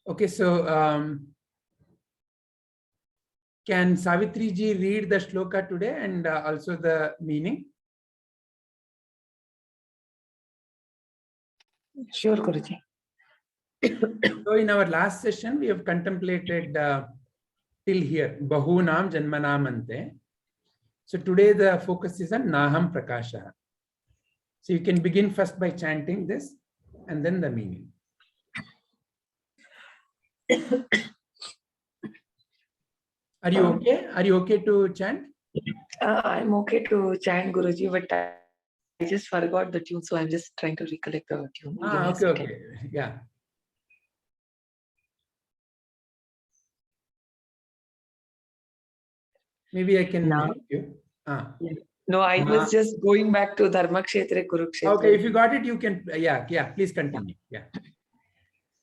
Okay, so can Savitri ji read the shloka today and also the meaning? Sure, Guruji. So in our last session, we have contemplated till here, Bahunam Janmanamante. So today the focus is on Naham Prakasha. So you can begin first by chanting this and then the meaning. Are you okay? Are you okay to chant? I'm okay to chant, Guruji, but I just forgot the tune, so I'm just trying to recollect the tune. Give me a Okay, second. okay. Yeah. Maybe I can help you. No, I was just going back to Dharmakshetra, Kurukshetra. Okay, if you got it, you can, yeah, please continue. Yeah.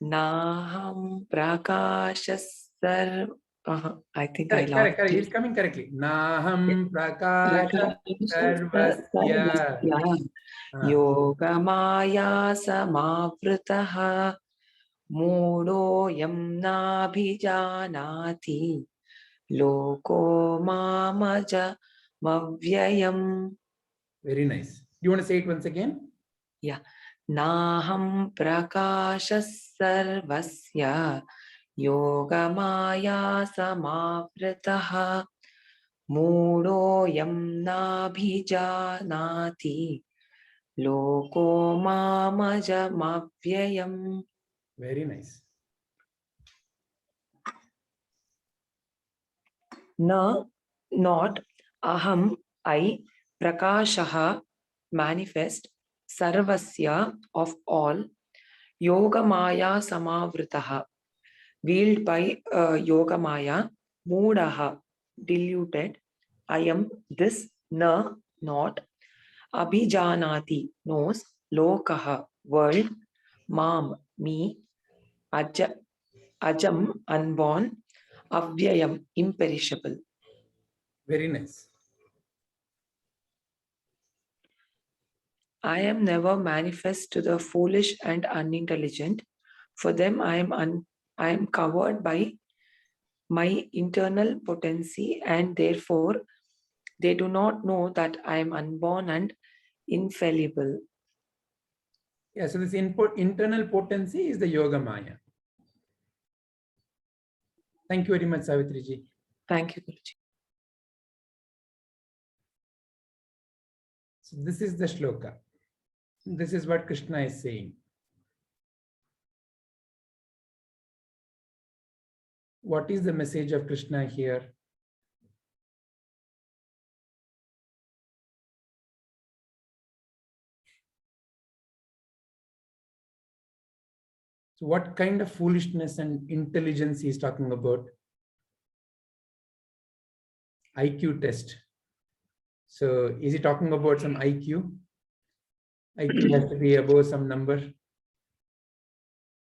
Naham Prakashasar. I think Correct, I lost correct. it. It's coming correctly. Naham Prakasha Sarvasya Yogamaya Samavritaha Mudoyam Nabhijanati Loko Mamaja Mavyayam. Very nice. You want to say it once again? Yeah. Naham Prakashas Sarvasya Yogamaya Samavritaha Mudoyam Nabhijanati Loko Mamaja Mavyayam. Very nice. No, not aham, I, prakashaha, manifest, sarvasya, of all, yogamaya samavritaha, wheeled by yogamaya, moodaha, diluted, I am this, na, not, abhijanati, knows, lokaha, world, mam, me, ajam, unborn, avyayam, imperishable. Very nice. I am never manifest to the foolish and unintelligent. For them, I am covered by my internal potency, and therefore they do not know that I am unborn and infallible. Yeah, so this internal potency is the Yoga Maya. Thank you very much, Savitri ji. Thank you, Guruji. So this is the shloka. This is what Krishna is saying. What is the message of Krishna here? So what kind of foolishness and intelligence he is talking about? IQ test. So is he talking about some IQ? IQ has to be above some number.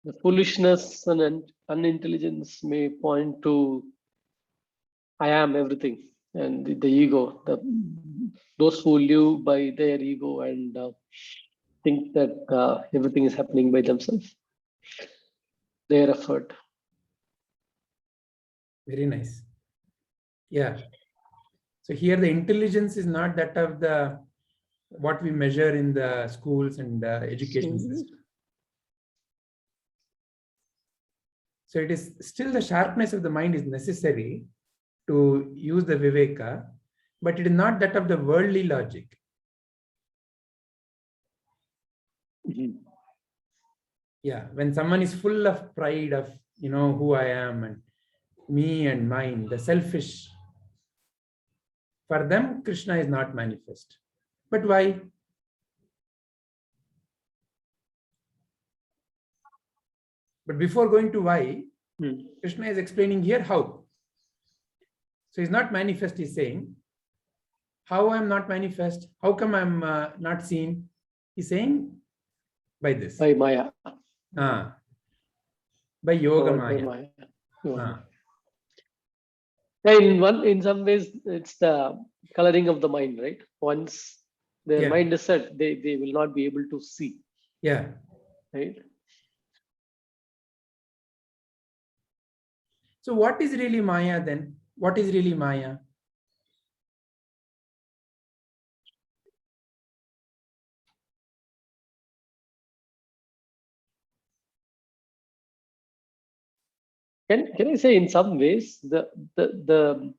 The foolishness and unintelligence may point to I am everything and the ego. Those who live by their ego and think that everything is happening by themselves, their effort. Very nice. Yeah. So here the intelligence is not that of the what we measure in the schools and education system. So it is still the sharpness of the mind is necessary to use the viveka, but it is not that of the worldly logic. Yeah, when someone is full of pride of, who I am and me and mine, the selfish, for them, Krishna is not manifest. But why? But before going to why, Krishna is explaining here how. So he's not manifest, he's saying, how I'm not manifest? How come I'm not seen? He's saying, by this. By Maya. By Yoga Maya. In some ways, it's the coloring of the mind, right? Once their mind is set, they will not be able to see. Yeah. Right? So what is really Maya then? What is really Maya? Can I say in some ways the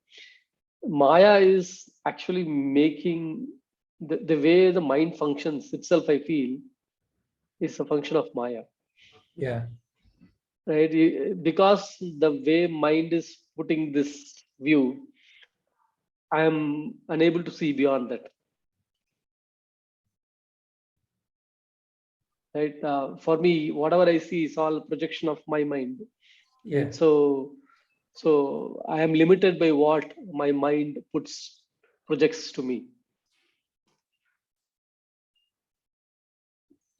Maya is actually making the way the mind functions itself, I feel, is a function of Maya. Yeah. Right? Because the way mind is putting this view, I am unable to see beyond that. Right? For me, whatever I see is all projection of my mind. Yeah. Right? So I am limited by what my mind projects to me.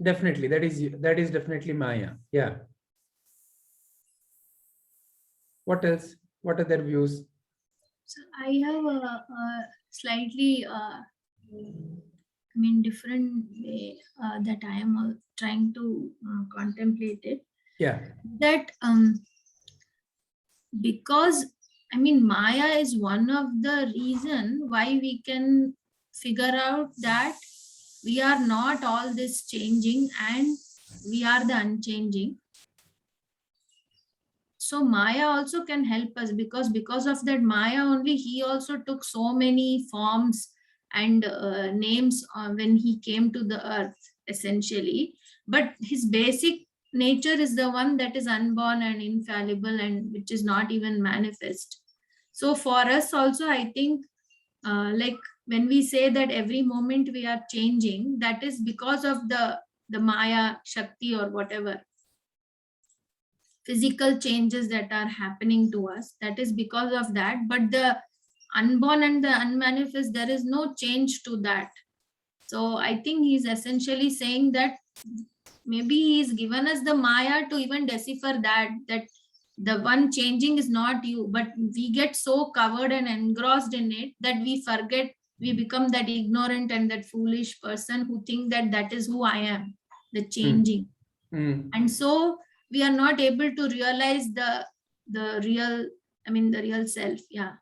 Definitely. That is definitely Maya. Yeah. What else? What other views? So I have a slightly, different way that I am trying to contemplate it. Yeah. That because Maya is one of the reason why we can figure out that we are not all this changing and we are the unchanging. So Maya also can help us because of that Maya only he also took so many forms and names when he came to the earth essentially, but his basic nature is the one that is unborn and infallible and which is not even manifest. So for us also I think like when we say that every moment we are changing, that is because of the Maya Shakti or whatever physical changes that are happening to us, that is because of that. But the unborn and the unmanifest, there is no change to that. So I think he's essentially saying that maybe he's given us the Maya to even decipher that the one changing is not you, but we get so covered and engrossed in it that we forget, we become that ignorant and that foolish person who think that that is who I am, the changing. And so we are not able to realize the real, the real self. Yeah.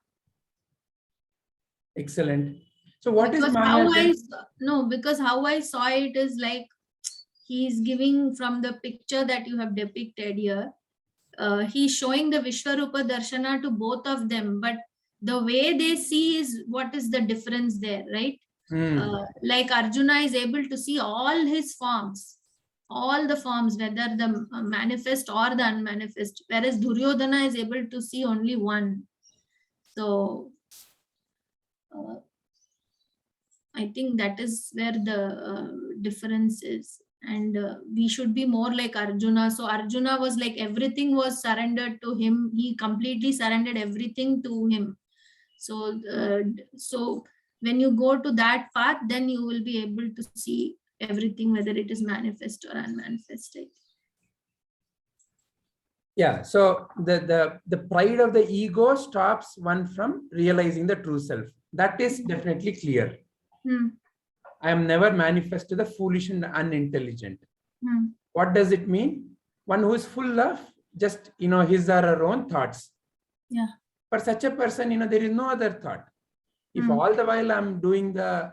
Excellent. So what is Because Maya then? because how I saw it is like he's giving from the picture that you have depicted here. He's showing the Vishwarupa Darshana to both of them, but the way they see is what is the difference there, right? Like Arjuna is able to see all his forms, all the forms, whether the manifest or the unmanifest, whereas Duryodhana is able to see only one. So I think that is where the difference is. And we should be more like Arjuna. So Arjuna was like everything was surrendered to him. He completely surrendered everything to him. So when you go to that path, then you will be able to see everything, whether it is manifest or unmanifested. Yeah. So the pride of the ego stops one from realizing the true self. That is definitely clear. I am never manifest to the foolish and unintelligent. What does it mean? One who is full of just, his or her own thoughts. Yeah. For such a person, there is no other thought. If all the while I'm doing the,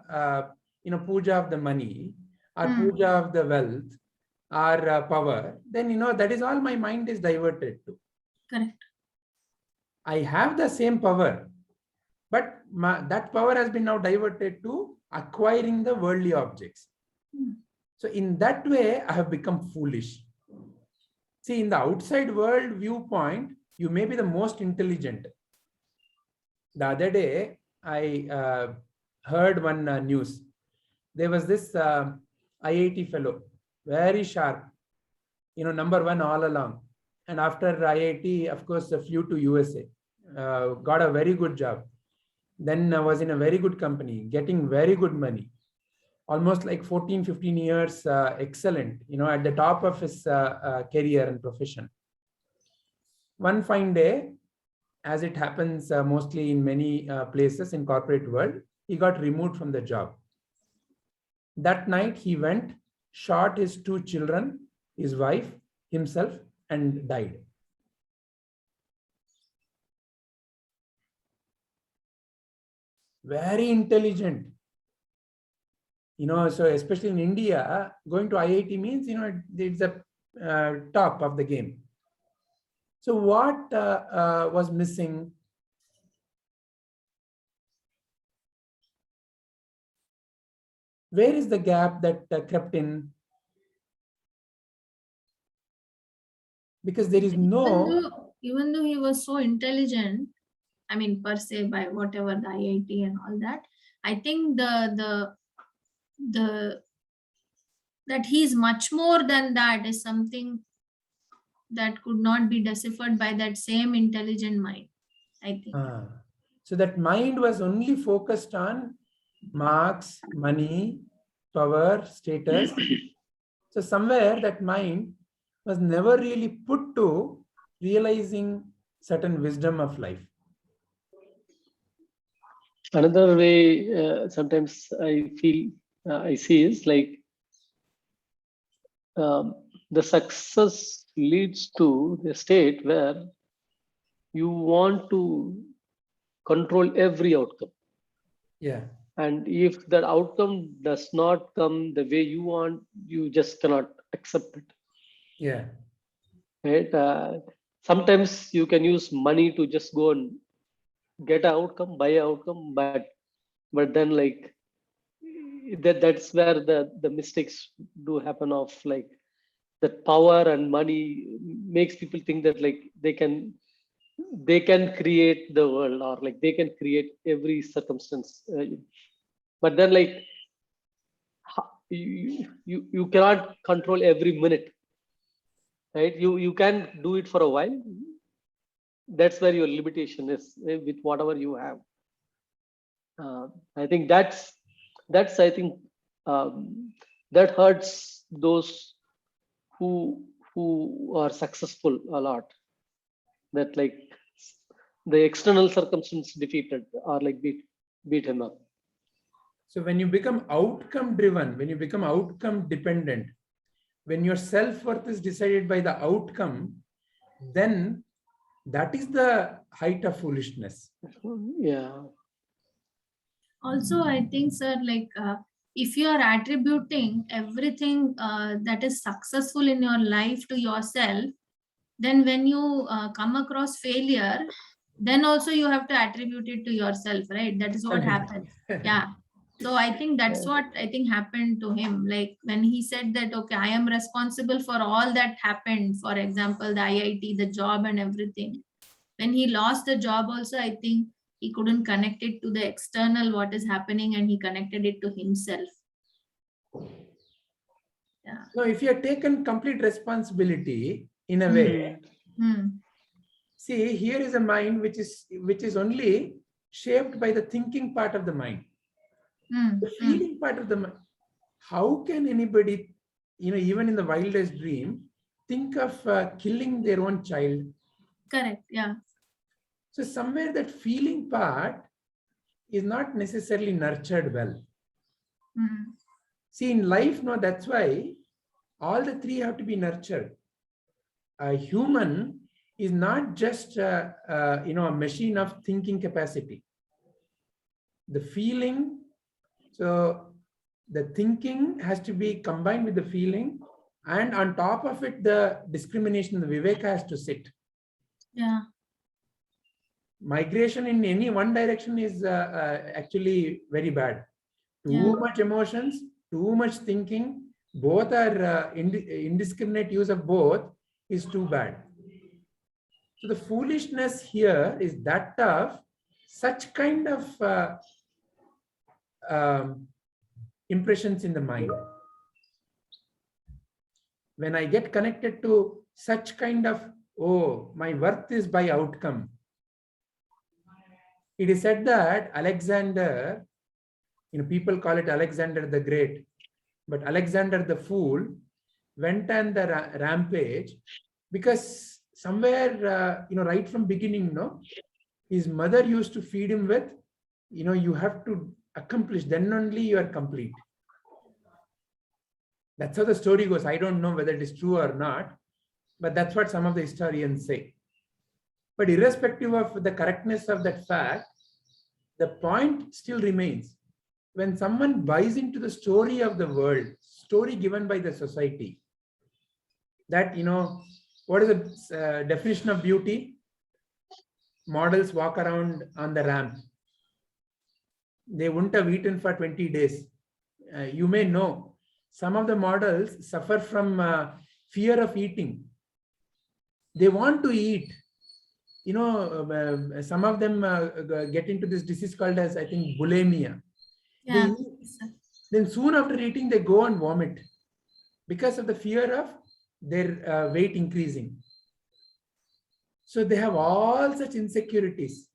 puja of the money or puja of the wealth or power, then, that is all my mind is diverted to. Correct. I have the same power, but that power has been now diverted to acquiring the worldly objects. So in that way, I have become foolish. See, in the outside world viewpoint, you may be the most intelligent. The other day, I heard one news. There was this IIT fellow, very sharp, number one all along. And after IIT, of course, flew to USA, got a very good job. Then was in a very good company, getting very good money. Almost like 14, 15 years, excellent, at the top of his career and profession. One fine day, as it happens mostly in many places in corporate world, he got removed from the job. That night he went, shot his 2 children, his wife, himself, and died. very intelligent. So especially in India, going to IIT means, it's the top of the game. So what was missing? Where is the gap that crept in? Because there is no... Even though he was so intelligent, I mean, per se, by whatever the IIT and all that, I think that he's much more than that is something that could not be deciphered by that same intelligent mind, I think. So that mind was only focused on marks, money, power, status. So somewhere that mind was never really put to realizing certain wisdom of life. Another way sometimes I feel, I see is like the success leads to the state where you want to control every outcome. Yeah. And if that outcome does not come the way you want, you just cannot accept it. Yeah. Right? Sometimes you can use money to just go and get an outcome, buy an outcome, but then like that's where the mistakes do happen of like that power and money makes people think that like they can create the world or like they can create every circumstance. But then like you cannot control every minute, right? You can do it for a while. That's where your limitation is with whatever you have. I think that's I think that hurts those who are successful a lot. That like the external circumstance defeated or like beat him up. So when you become outcome driven, when you become outcome dependent, when your self-worth is decided by the outcome, then that is the height of foolishness. Yeah. Also, I think, sir, like if you are attributing everything that is successful in your life to yourself, then when you come across failure, then also you have to attribute it to yourself, right? That is what happens. Yeah. So I think that's what I think happened to him. Like when he said that, okay, I am responsible for all that happened. For example, the IIT, the job and everything. When he lost the job also, I think he couldn't connect it to the external, what is happening, and he connected it to himself. Yeah. So if you have taken complete responsibility in a way, see, here is a mind which is only shaped by the thinking part of the mind. The feeling part of the mind. How can anybody, even in the wildest dream, think of killing their own child? Correct. Yeah. So somewhere that feeling part is not necessarily nurtured well. See, in life, no, that's why all the three have to be nurtured. A human is not just a machine of thinking capacity. The feeling, so the thinking has to be combined with the feeling, and on top of it, the discrimination, the viveka has to sit. Yeah. Migration in any one direction is actually very bad. Too much emotions, too much thinking, both are indiscriminate use of both is too bad. So the foolishness here is that of such kind of impressions in the mind. When I get connected to such kind of, oh, my worth is by outcome. It is said that Alexander, people call it Alexander the Great, but Alexander the Fool went on the rampage because somewhere, right from beginning, his mother used to feed him with, you have to accomplish, then only you are complete. That's how the story goes. I don't know whether it is true or not, but that's what some of the historians say. But irrespective of the correctness of that fact, the point still remains. When someone buys into the story of the world, story given by the society, that, what is the definition of beauty? Models walk around on the ramp. They wouldn't have eaten for 20 days. You may know some of the models suffer from fear of eating. They want to eat. Some of them get into this disease called as, I think, bulimia. They Yeah. eat, then soon after eating, they go and vomit because of the fear of their weight increasing. So they have all such insecurities.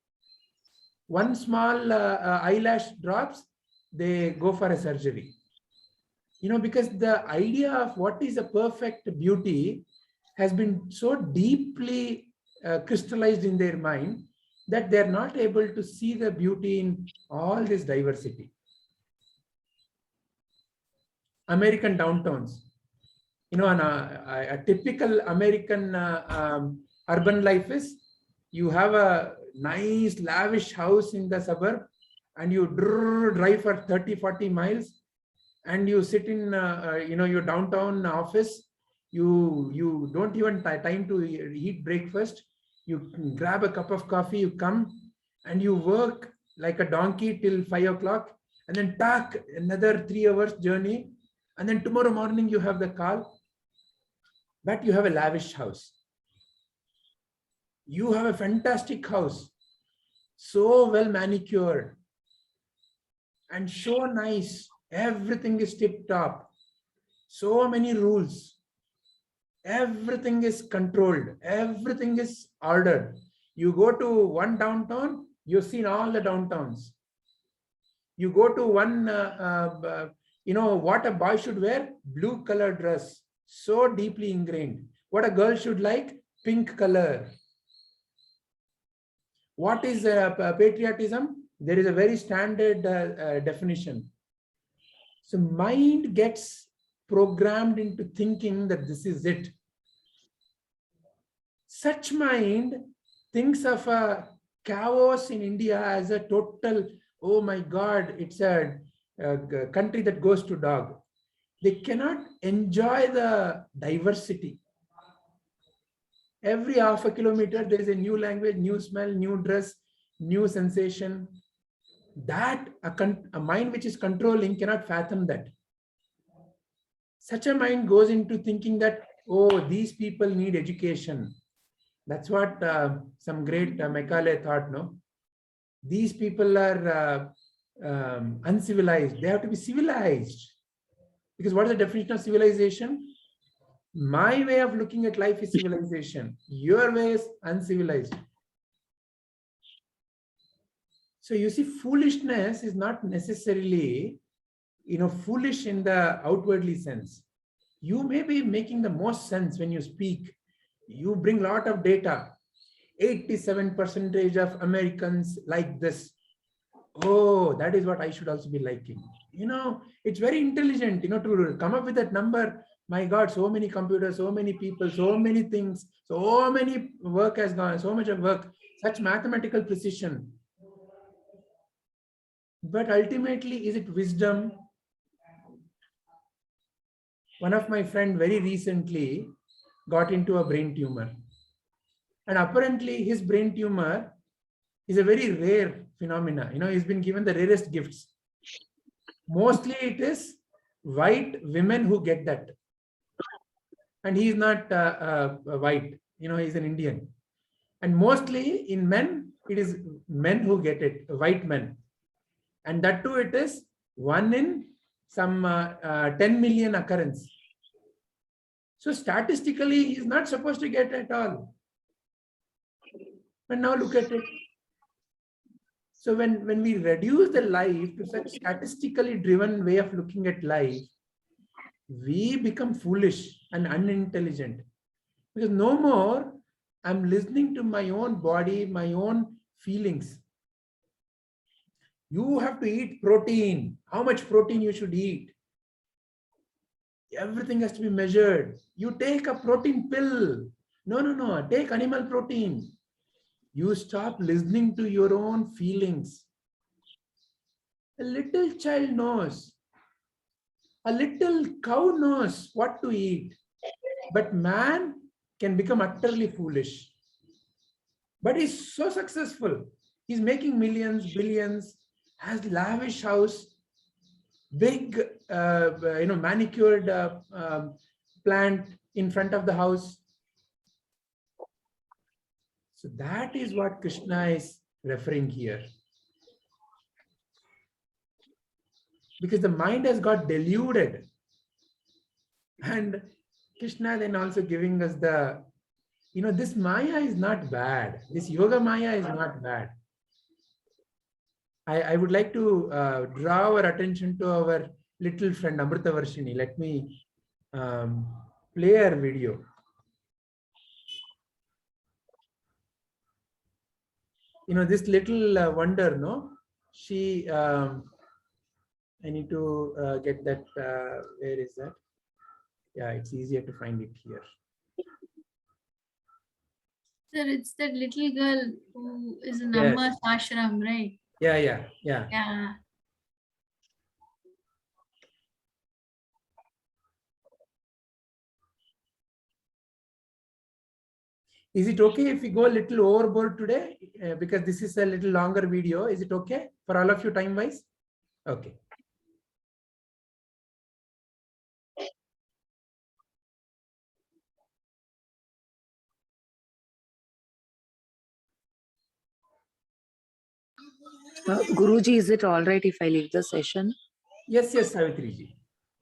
One small eyelash drops, they go for a surgery. Because the idea of what is a perfect beauty has been so deeply crystallized in their mind that they're not able to see the beauty in all this diversity. American downtowns. A typical American urban life is, you have a nice lavish house in the suburb and you drive for 30-40 miles and you sit in your downtown office. You don't even time to eat breakfast. You grab a cup of coffee, you come and you work like a donkey till 5 o'clock, and then take another 3 hours journey, and then tomorrow morning you have the call. But you have a lavish house. You have a fantastic house, so well manicured and so nice. Everything is tip top. So many rules. Everything is controlled. Everything is ordered. You go to one downtown, you've seen all the downtowns. You go to one, what a boy should wear, blue color dress, so deeply ingrained. What a girl should like, pink color. What is patriotism? There is a very standard definition. So mind gets programmed into thinking that this is it. Such mind thinks of a chaos in India as a total, oh my God, it's a country that goes to dog. They cannot enjoy the diversity. Every half a kilometer, there is a new language, new smell, new dress, new sensation. That a mind which is controlling cannot fathom that. Such a mind goes into thinking that, oh, these people need education. That's what some great Macaulay thought, no? These people are uncivilized. They have to be civilized. Because what is the definition of civilization? My way of looking at life is civilization. Your way is uncivilized. So you see, foolishness is not necessarily, foolish in the outwardly sense. You may be making the most sense when you speak. You bring a lot of data. 87% of Americans like this. Oh, that is what I should also be liking. It's very intelligent, to come up with that number. My God, so many computers, so many people, so many things, so many work has gone, so much of work, such mathematical precision. But ultimately, is it wisdom? One of my friends very recently got into a brain tumor. And apparently his brain tumor is a very rare phenomena. He's been given the rarest gifts. Mostly it is white women who get that. And he is not white, he's an Indian. And mostly in men, it is men who get it, white men. And that too, it is 1 in some 10 million occurrence. So statistically, he's not supposed to get at all. But now look at it. So when we reduce the life to such statistically driven way of looking at life, we become foolish and unintelligent. Because no more I'm listening to my own body, my own feelings. You have to eat protein. How much protein you should eat? Everything has to be measured. You take a protein pill. No. Take animal protein. You stop listening to your own feelings. A little child knows. A little cow knows what to eat. But man can become utterly foolish. But he's so successful. He's making millions, billions, has lavish house, big, manicured plant in front of the house. So that is what Krishna is referring here. Because the mind has got deluded. And Krishna then also giving us the, this Maya is not bad. This Yoga Maya is not bad. I would like to draw our attention to our little friend Amrita Varshini. Let me play her video. This little wonder, no? She, I need to get that, where is that? Yeah, it's easier to find it here. Sir, it's that little girl who is in Yes. Amma's ashram, right? Yeah. Yeah. Is it okay if we go a little overboard today? Because this is a little longer video. Is it okay for all of you time-wise? Okay. Guruji, is it all right if I leave the session? Yes, Savitriji.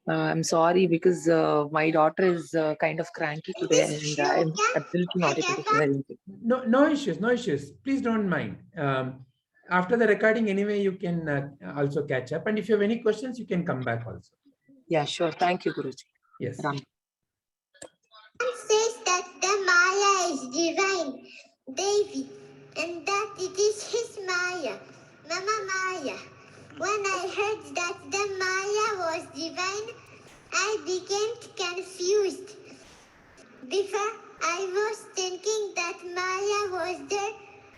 I'm sorry because my daughter is kind of cranky today and I'm absolutely not able to hear anything. No issues. Please don't mind. After the recording, anyway, you can also catch up. And if you have any questions, you can come back also. Yeah, sure. Thank you, Guruji. Yes. Ram. Says that the Maya is divine, Devi, and that it is his Maya, Mama Maya. When I heard that the Maya was divine, I became confused. Before, I was thinking that Maya was there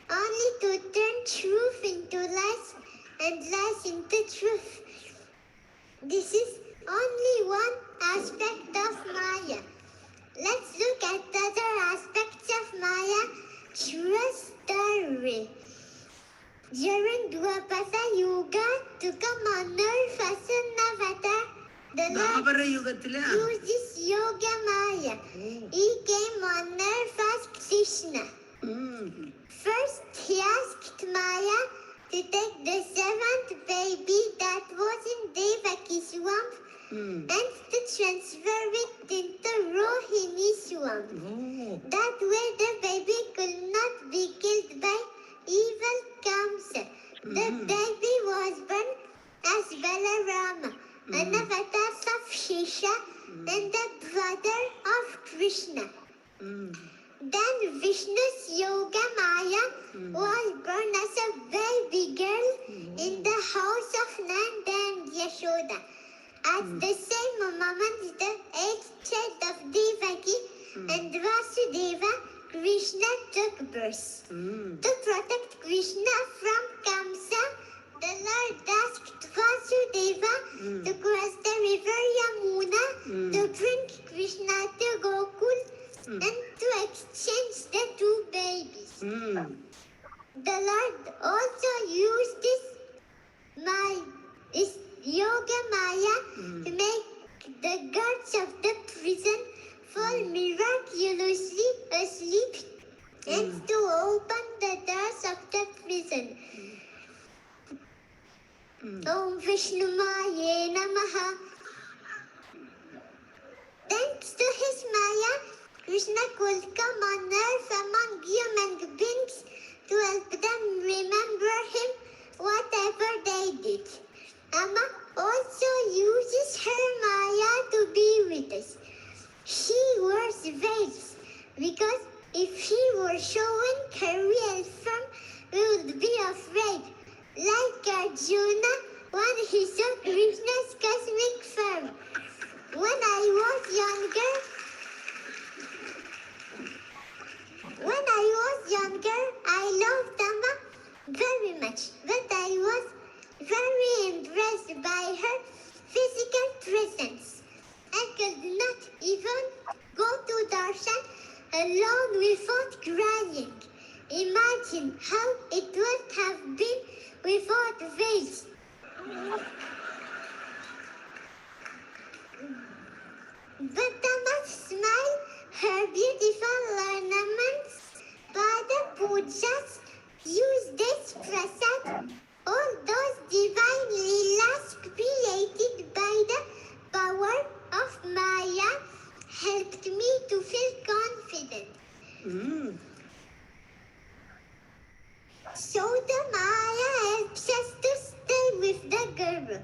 only to turn truth into lies and lies into truth. This is only one aspect of Maya. Let's look at the other aspects of Maya through a story. During Dwapara Yuga to come on earth as an avatar, the Lord used this Yoga Maya. He came on earth as Krishna. First, he asked Maya to take the seventh baby that was in Devaki's womb and to transfer it into Rohini's womb. That way the baby could not be killed by evil Kamsa. The baby was born as Balarama, an avatar of Shisha and the brother of Krishna. Then Vishnu's Yoga Maya was born as a baby girl in the house of Nanda and Yashoda. At the same moment, the eighth child of Devaki and Vasudeva, Krishna took birth. To protect Krishna from Kamsa, the Lord asked Vasudeva to cross the river Yamuna to bring Krishna to Gokul and to exchange the two babies. The Lord also used this Yoga Maya to make the guards of the prison fall miraculously asleep and to open the doors of the prison. Om Vishnu Maya Namaha. Thanks to his Maya, Krishna could come on earth among human beings to help them remember him whatever they did. Amma also uses her Maya to be with us. She wears veils because if she were showing her real form, we would be afraid. Like Arjuna when he saw Krishna's cosmic form. When I was younger, I loved Amma very much, but I was very person alone without crying. Imagine how it would have been without this. But the must smile her beautiful ornaments. Father would just use this prasad, all those divine leelas created by the power of Maya helped me to feel confident. So the Maya helps us to stay with the Guru.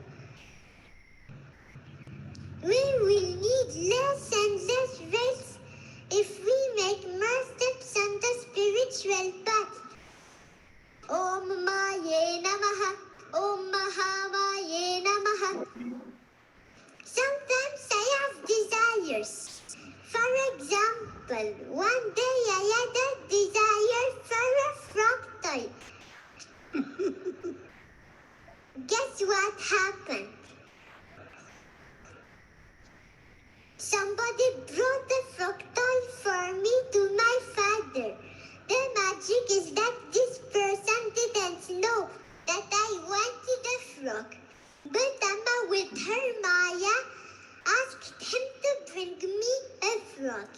We will need less and less veils if we make more steps on the spiritual path. Om Maye Namaha, Om Mahamaye Namaha. Sometimes I have desires. For example, one day I had a desire for a frog toy. Guess what happened? Somebody brought the frog toy for me to my father. The magic is that this person didn't know that I wanted a frog. But Amma, with her Maya, asked him to bring me a frog.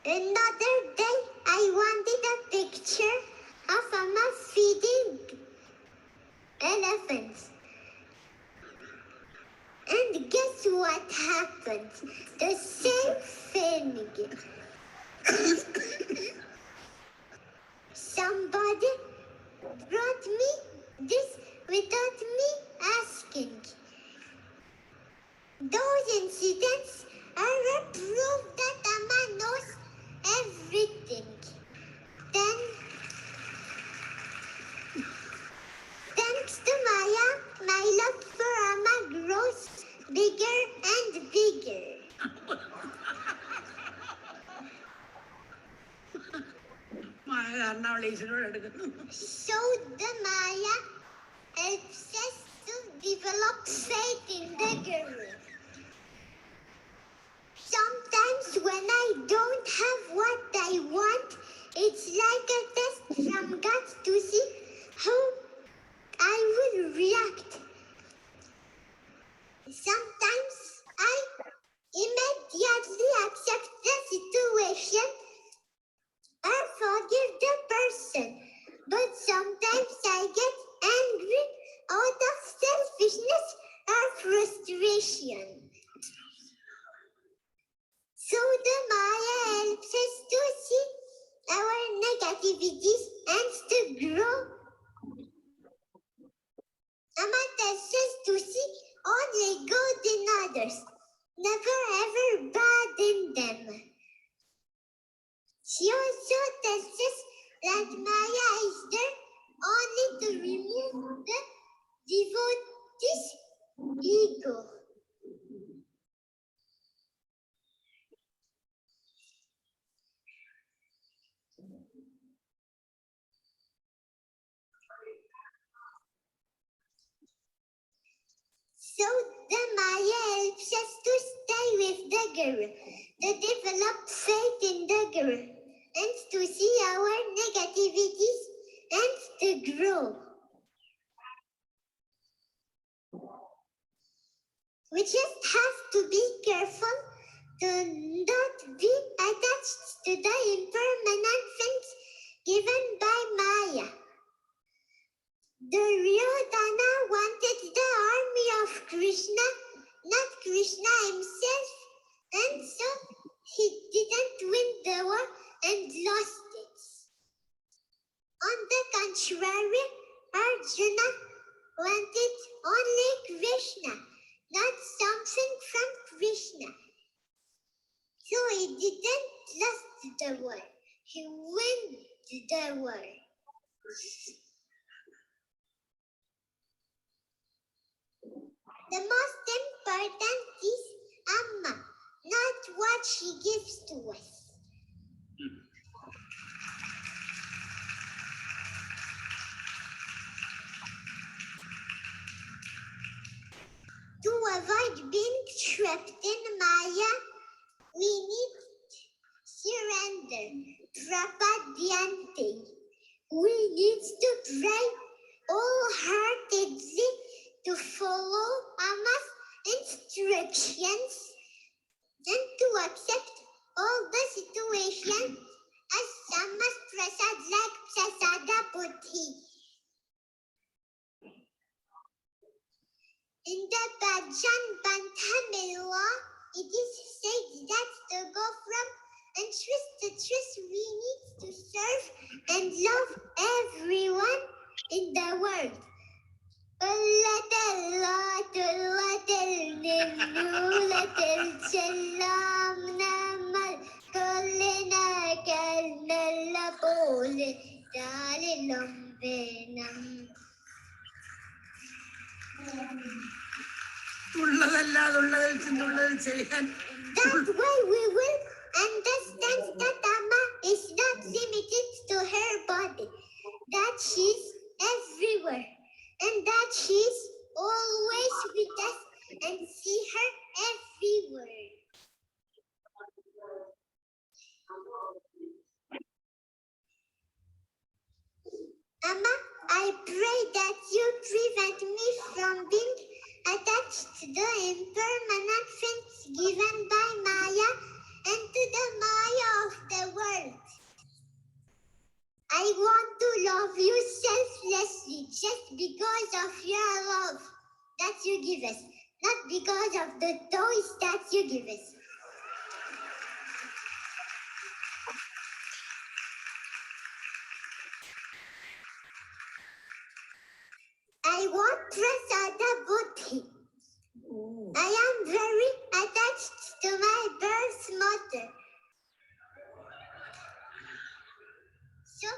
Another day, I wanted a picture of Amma feeding elephants. And guess what happened? The same thing. Somebody brought me this without me asking. Those incidents are a proof that Amma knows everything. Then, thanks to Maya, my love for Amma grows bigger and bigger. So the Maya helps us to develop faith in the Guru. Sometimes when I don't have what I want, it's like a test from God to see how I will react. Sometimes I immediately accept the situation or forgive the person. But sometimes I get angry out of selfishness or frustration. So the Maya helps us to see our negativities and to grow. Amma tells us to see only good in others, never ever bad in them. She also tells us that Maya is there only to remove the devotee's ego. So the Maya helps us to stay with the Guru, to develop faith in the Guru, and to see our negativities and to grow. We just have to be careful to not be attached to the impermanent things given by Maya. Duryodhana wanted the army of Krishna, not Krishna himself, and so he didn't win the war and lost it. On the contrary, Arjuna wanted only Krishna, not something from Krishna. So he didn't lose the war, he won the war. The most important is Amma, not what she gives to us. to follow Amma's instructions and to accept all the situations as Amma's prasad like prasada buddhi. In the Bhajan Banthamela, it is said that to go from interest to trust, we need to serve and love everyone in the world. That way we will understand that Amma is not limited to her body, that she's everywhere, and that she's always with us and see her everywhere. Amma, I pray that you prevent me from being attached to the impermanent things given by Maya and to the Maya of the world. I want to love you selflessly just because of your love that you give us, not because of the toys that you give us. I want prasada buddhi. I am very attached to my birth mother. So,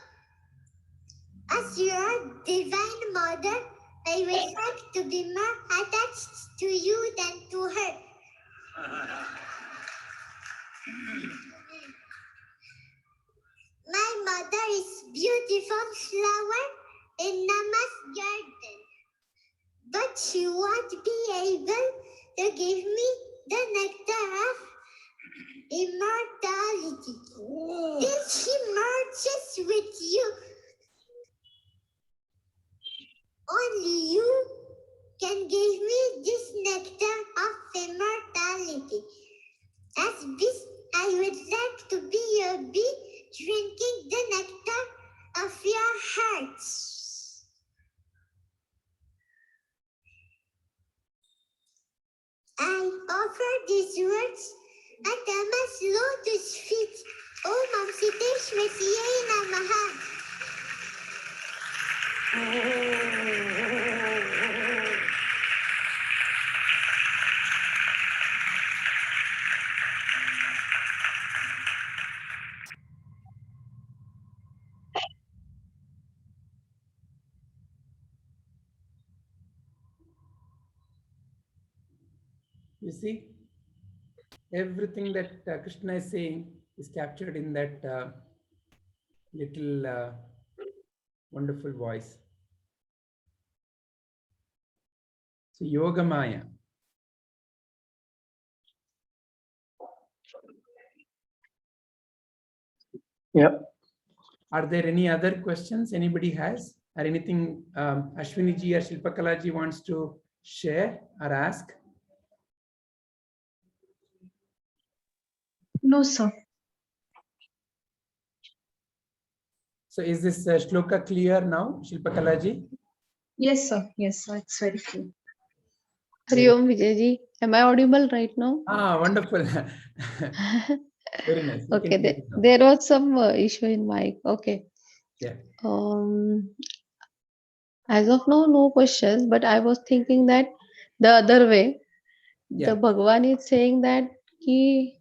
as your divine mother, I would like to be more attached to you than to her. My mother is beautiful flower in Nama's garden, but she won't be able to give me the nectar of immortality. Till she merges with you. Only you can give me this nectar of immortality. As bees, I would like to be a bee drinking the nectar of your hearts. I offer these words at Amma's lotus feet. Om Amsiteshwariye Namaha. You see, everything that Krishna is saying is captured in that little wonderful voice. So Yoga Maya. Yeah. Are there any other questions anybody has, or anything Ashwini ji or Shilpakala ji wants to share or ask? No, sir. So is this shloka clear now, Shilpakala ji? Yes, sir. Yes, sir. It's very clear. Hari Om Vijay ji, am I audible right now? Ah, wonderful. Very nice. You Okay, can take it now. there was some issue in mic. Okay. Yeah. As of now, no questions, but I was thinking that the other way, Yeah. the Bhagavan is saying that he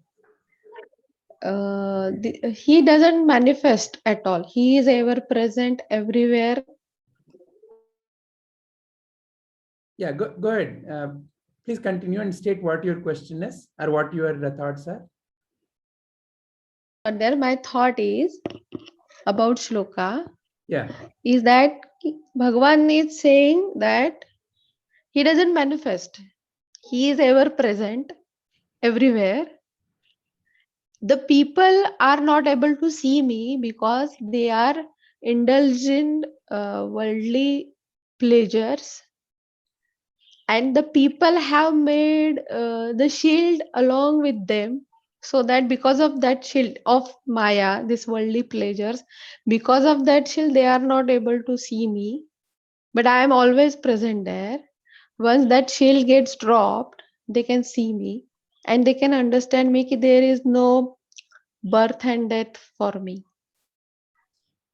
doesn't manifest at all. He is ever present everywhere. Yeah, go ahead. Please continue and state what your question is or what your thoughts are. But there, my thought is about shloka Yeah. is that Bhagavan is saying that he doesn't manifest. He is ever present everywhere. The people are not able to see me because they are indulged in worldly pleasures. and the people have made the shield along with them, so that because of that shield of Maya, this worldly pleasures, because of that shield they are not able to see me, but I am always present there. Once that shield gets dropped, they can see me and they can understand me ki there is no birth and death for me.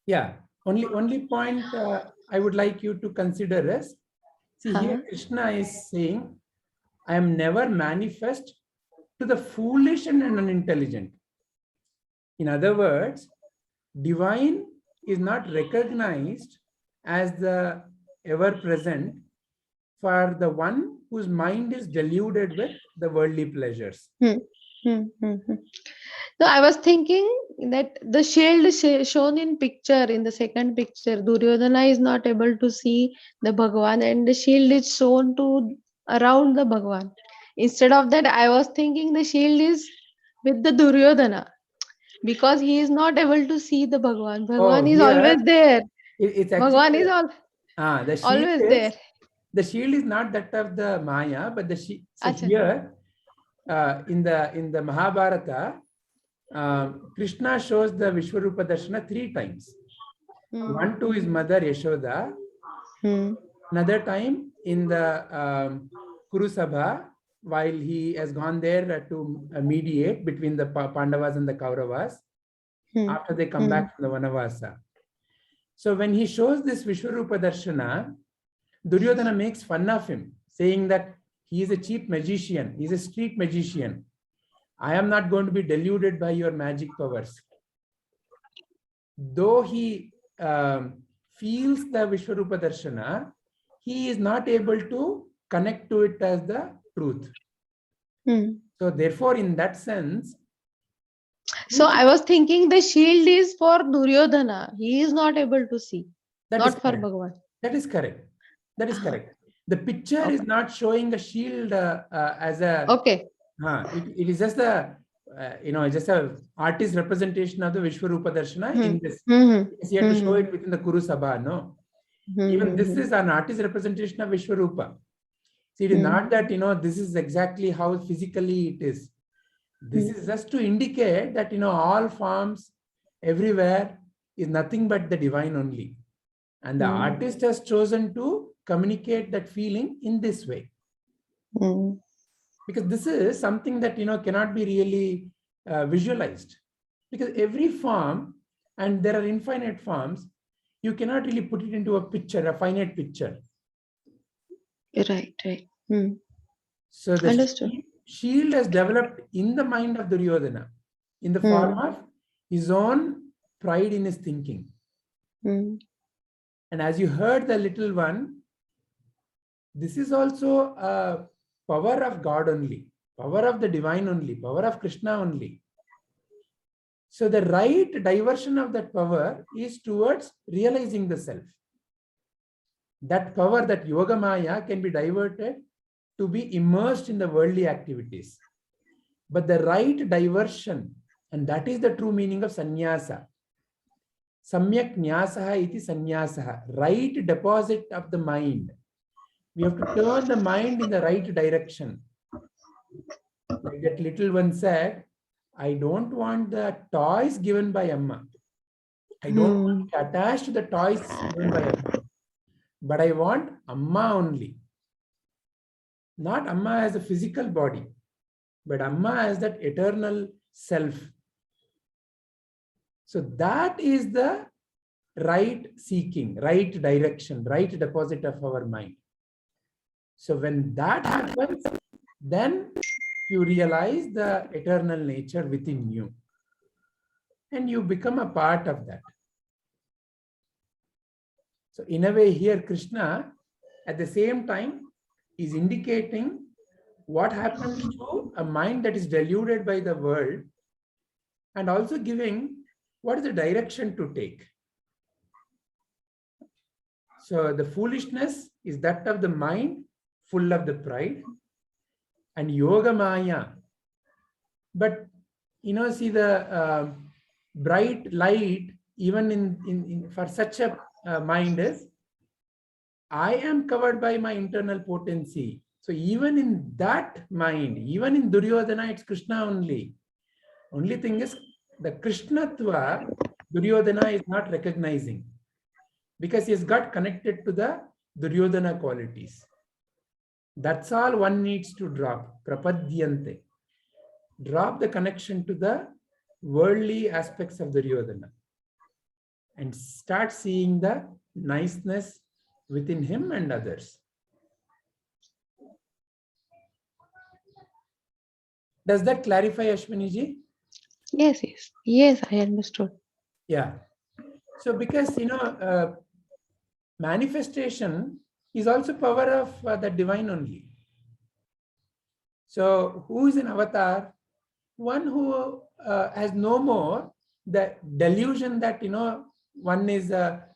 Yeah, only point I would like you to consider is, see here Huh? Krishna is saying, I am never manifest to the foolish and unintelligent. In other words, divine is not recognized as the ever present for the one whose mind is deluded with the worldly pleasures. So I was thinking that the shield shown in picture, in the second picture, Duryodhana is not able to see the Bhagwan, and the shield is shown to around the Bhagwan. Instead of that, I was thinking the shield is with the Duryodhana, because he is not able to see the Bhagwan. Bhagwan is Here always there. it's Bhagwan actually is always there. the shield is not that of the Maya, but the shield. So Acha. here in the Mahabharata, Krishna shows the Vishwarupa Darshana 3 times. One to his mother Yashoda, another time in the Kuru Sabha, while he has gone there to mediate between the Pandavas and the Kauravas after they come back from the Vanavasa. So when he shows this Vishwarupa Darshana, Duryodhana makes fun of him, saying that he is a cheap magician, he is a street magician. I am not going to be deluded by your magic powers. Though he feels the Vishwarupa Darshana, he is not able to connect to it as the truth. So therefore, in that sense, so I was thinking the shield is for Duryodhana. He is not able to see, not for Bhagwan. That is correct. That is correct. The picture is not showing a shield as a. Okay. It is just a just a artist representation of the Vishwarupa Darshana in this. He had to show it within the Kuru Sabha, no? Even this is an artist representation of Vishwarupa. See, it is not that, this is exactly how physically it is. This is just to indicate that, all forms everywhere is nothing but the divine only. And the artist has chosen to communicate that feeling in this way. Because this is something that, cannot be really visualized. Because every form, and there are infinite forms, you cannot really put it into a picture, a finite picture. Right. So the Understood. shield has developed in the mind of Duryodhana in the form of his own pride in his thinking. And as you heard the little one, this is also a power of God only, power of the divine only, power of Krishna only. So the right diversion of that power is towards realizing the self. That power, that Yoga Maya, can be diverted to be immersed in the worldly activities. But the right diversion, and that is the true meaning of sannyasa. Samyak nyasaha iti sannyasaha, right deposit of the mind. We have to turn the mind in the right direction. Like that little one said, I don't want the toys given by Amma. I don't want to be attached to the toys given by Amma. But I want Amma only. Not Amma as a physical body, but Amma as that eternal self. So that is the right seeking, right direction, right deposit of our mind. So when that happens, then you realize the eternal nature within you. And you become a part of that. So in a way here, Krishna, at the same time, is indicating what happens to a mind that is deluded by the world, and also giving what is the direction to take. So the foolishness is that of the mind full of the pride, and Yoga Maya. But see the bright light, even in for such a mind, is I am covered by my internal potency. So even in that mind, even in Duryodhana, it's Krishna only. Only thing is the Krishnatva, Duryodhana is not recognizing because he has got connected to the Duryodhana qualities. That's all one needs to drop. Prapadyante. Drop the connection to the worldly aspects of Duryodhana and start seeing the niceness within him and others. Does that clarify, Ashwini ji? Yes, yes. Yes, I understood. Yeah. So because, manifestation is also power of the divine only. So who is an avatar? One who has no more the delusion that, one is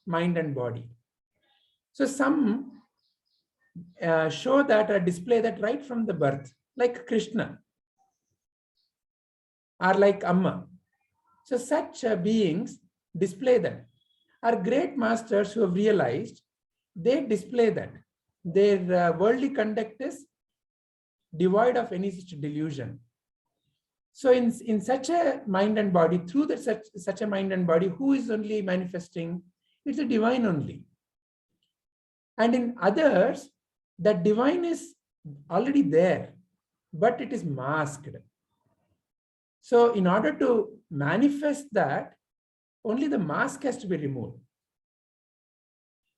mind and body. So some show that or display that right from the birth, like Krishna or like Amma. So such beings display that. Our great masters who have realized, they display that. Their worldly conduct is devoid of any such delusion. So in such a mind and body, through such a mind and body, who is only manifesting? It's the divine only. And in others, that divine is already there, but it is masked. So in order to manifest that, only the mask has to be removed.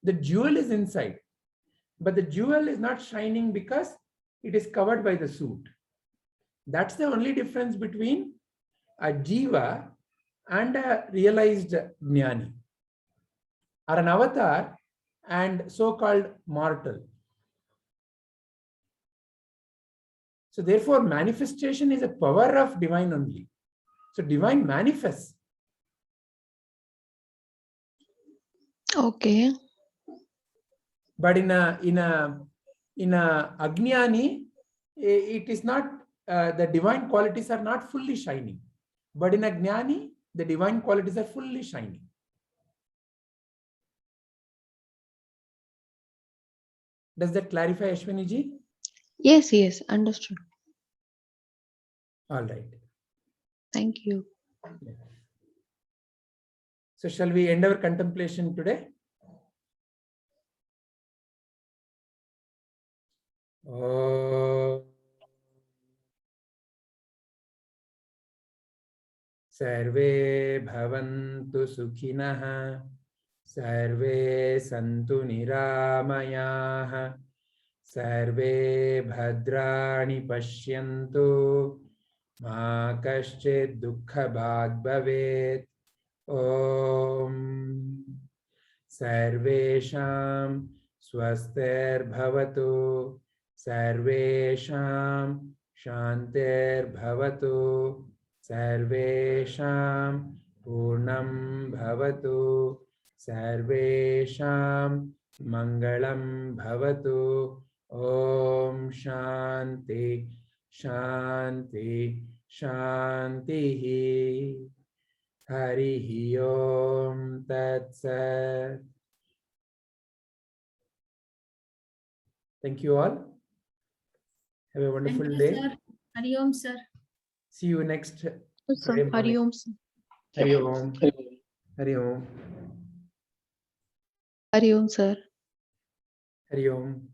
The jewel is inside, but the jewel is not shining because it is covered by the suit. That's the only difference between a jiva and a realized jnani, or an avatar and so-called mortal. So therefore, manifestation is a power of divine only. So divine manifests. Okay. But in a ajnani, it is not, the divine qualities are not fully shining. But in a jnani, the divine qualities are fully shining. Does that clarify, Ashwini ji? Yes, yes, understood. All right. Thank you. So shall we end our contemplation today? Sarve bhavantu sukhinah, sarve santu niramayah, sarve bhadrani pashyantu, ma kaschid dukkha bhag bhavet. Om Sarvesham Swastir Bhavatu, Sarvesham Shantir Bhavatu, Sarvesham Purnam Bhavatu, Sarvesham Mangalam Bhavatu. Om Shanti Shanti Shanti. Harihi Om Tat Sat. Thank you all. Have a wonderful Thank you, day. sir. Hari Om, sir. See you next Sir, Friday Hari morning. Om, sir. Hari Om. Hari Om. Hari Om, sir. Hari Om.